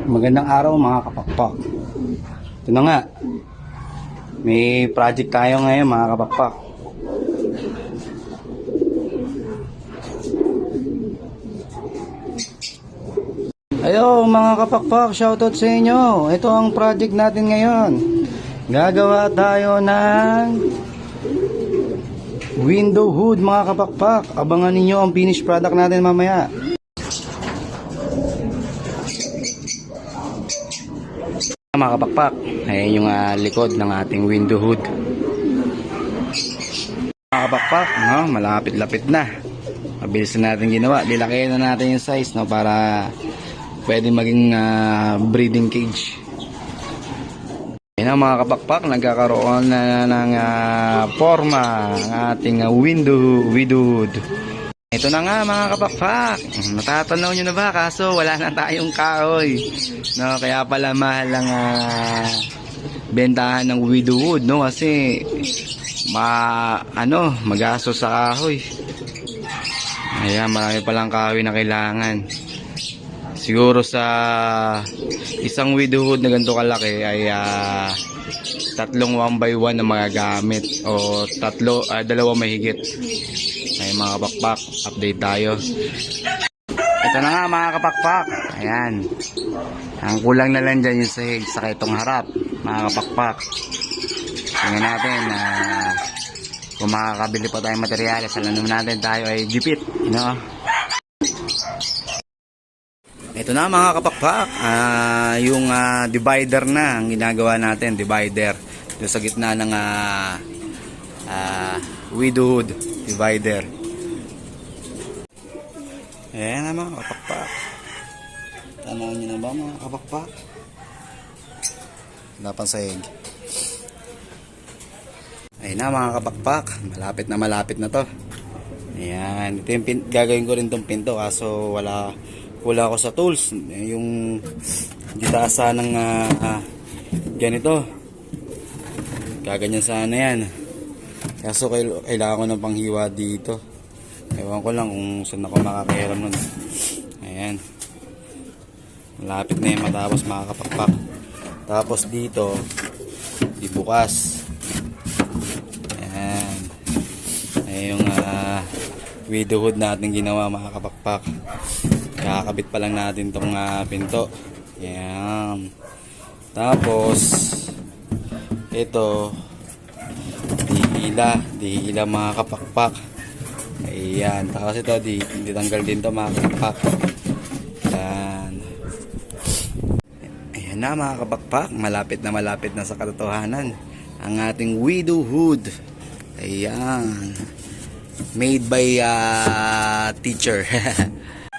Magandang araw mga kapakpak. Ito na nga. May project tayo ngayon mga kapakpak. Ayo mga kapakpak, shoutout sa inyo. Ito ang project natin ngayon. Gagawa tayo ng window hood mga kapakpak. Abangan ninyo ang finished product natin mamaya. Mga kapakpak, ayan yung likod ng ating window hood. Mga kapakpak, no? Malapit-lapit na. Mabilis na natin ginawa. Lilakihan na natin yung size, no? Para pwede maging breeding cage. Ayan na mga kapakpak, nagkakaroon na ng forma ang ating window hood. Ito na nga mga kapakpak, natatanaw nyo na ba? Kaso wala na tayong kahoy, no? Kaya pala mahal ang bentahan ng window wood, no? Kasi magastos sa kahoy. Ayan, marami palang kahoy na kailangan. Siguro sa isang window hood na ganito kalaki ay tatlong 1x1 na magagamit o dalawa mahigit. Ay mga kapakpak, update tayo. Ito na nga mga kapakpak. Ayan. Ang kulang na lang dyan yung sahig sa itong harap mga kapakpak. Tingnan natin kung makakabili pa tayong materyales. Alam natin tayo ay gipit, no? Ito na mga kapakpak, yung divider na ang ginagawa natin, divider dito sa gitna ng window hood divider. Ayan na mga kapakpak, tanaw nyo na ba mga kapakpak? Wala pang sahig. Ayan na mga kapakpak, malapit na to. Ayan, ito yung gagawin ko rin tong pinto kaso wala ako sa tools. Yung gitasa ng ganito kaganyan sana yan, kaso kailangan ko ng panghiwa dito. Ewan ko lang kung saan ako makakahiram nun. Ayan, malapit na yung matapos mga kapakpak. Tapos dito ibukas. Ayan, ayan yung window hood natin ginawa mga kapakpak. Kakabit pa lang natin tong pinto. Ayan. Tapos ito dihila mga kapakpak. Ayan. Tapos ito ditanggal din to mga kapakpak. Ayan. Ayan na mga kapakpak, malapit na sa katotohanan ang ating window hood. Ayan. Made by teacher.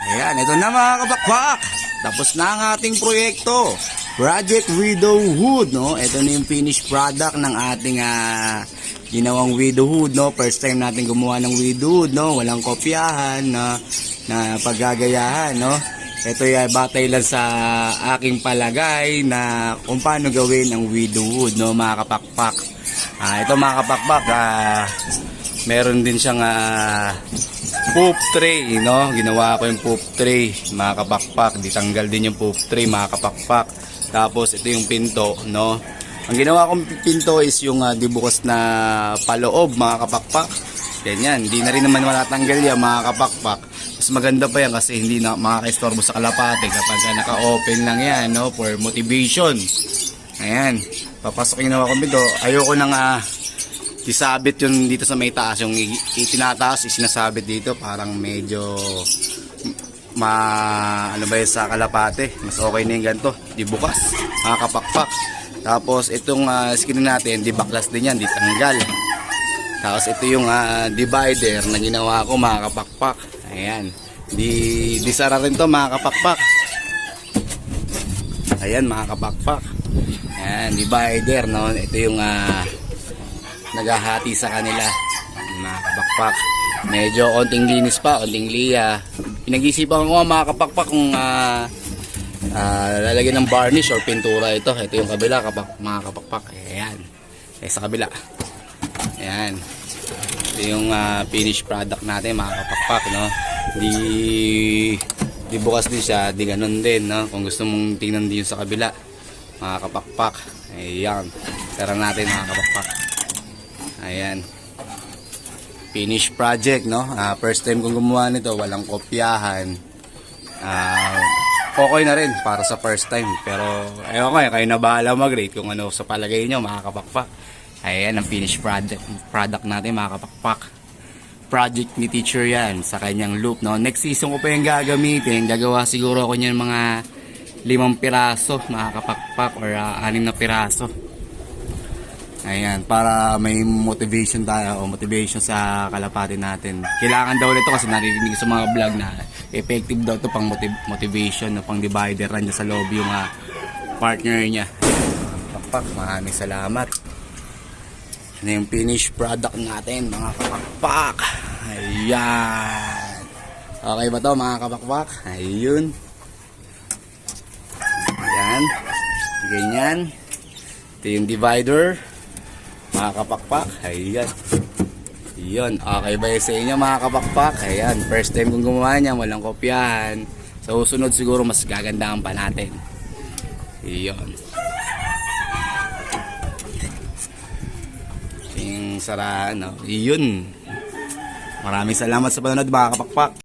Ayan, ito na mga kapakpak. Tapos na ang ating proyekto. Project Window Hood, no? Ito na yung finished product ng ating ginawang window hood, no? First time natin gumawa ng window hood, no? Walang kopyahan na paggagayahan, no? Ito ay batay lang sa aking palagay na kung paano gawin ang window hood, no? Mga kapakpak. Ito mga kapakpak, meron din siyang poop tray, no? Ginawa ko yung poop tray mga kapakpak. Ditanggal din yung poop tray mga kapakpak. Tapos ito yung pinto, no? Ang ginawa kong pinto is yung dibukas na paloob mga kapakpak. Ganyan, hindi na rin naman matatanggal yan mga kapakpak. Mas maganda pa yan kasi hindi na makaka-istorbo sa kalapate kapag naka-open lang yan, no? For motivation. Ayan, papasok yung ginawa kong pinto. Ayoko nang isabit yun dito sa may taas, yung itinataas isinasabit dito, parang medyo sa kalapate. Mas okay na yung ganito, di bukas mga kapakpak. Tapos itong screen natin, di baklas din yan, di tanggal. Tapos ito yung divider na ginawa ko mga kapakpak. Ayan, di sara rin to mga kapakpak. Ayan mga kapakpak. Ayan, divider, no? Ito yung naghahati sa kanila mga kapakpak. Medyo onting linis pa, onting liya. Pinag-isipan ko mga kapakpak kung lalagyan ng varnish or pintura ito. Ito yung kabila mga kapakpak. Ayan, sa kabila. Ayan, ito yung finished product natin mga kapakpak, no? Di bukas din siya, di ganun din, no? Kung gusto mong tingnan din yung sa kabila, mga kapakpak. Ayan. Tara natin mga kapakpak. Ayan. Finish project, no? First time kong gumawa nito, walang kopyahan. Okay na rin para sa first time. Pero, ewan ko, kayo na bahala mag-rate kung ano sa palagay nyo, mga kapakpak. Ayan, ang finished product natin, mga kapakpak. Project ni teacher yan sa kanyang loop, no? Next season ko pa yung gagamitin. Gagawa siguro ako niyan mga 5 piraso, mga kapakpak, or 6 na piraso. Ayan, para may motivation tayo, o motivation sa kalapati natin. Kailangan daw nito kasi narinig sa mga vlog na effective daw to pang motivation, no? Pang divider ran sa loob yung partner niya. Kapakpak, maraming salamat. Ano yung finished product natin, mga kapakpak. Ayan. Okay ba to, mga kapakpak? Ayun. Ayan. Ganyan. Ito yung divider, mga kapakpak. Ayan. Yun. Okay ba yun sa inyo, mga kapakpak? Ayan. First time kong gumawa niya, walang kopyahan. Sa susunod siguro mas gagandahan pa natin. Yun. Yung saraan, no? Yun. Maraming salamat sa panonood, mga kapakpak.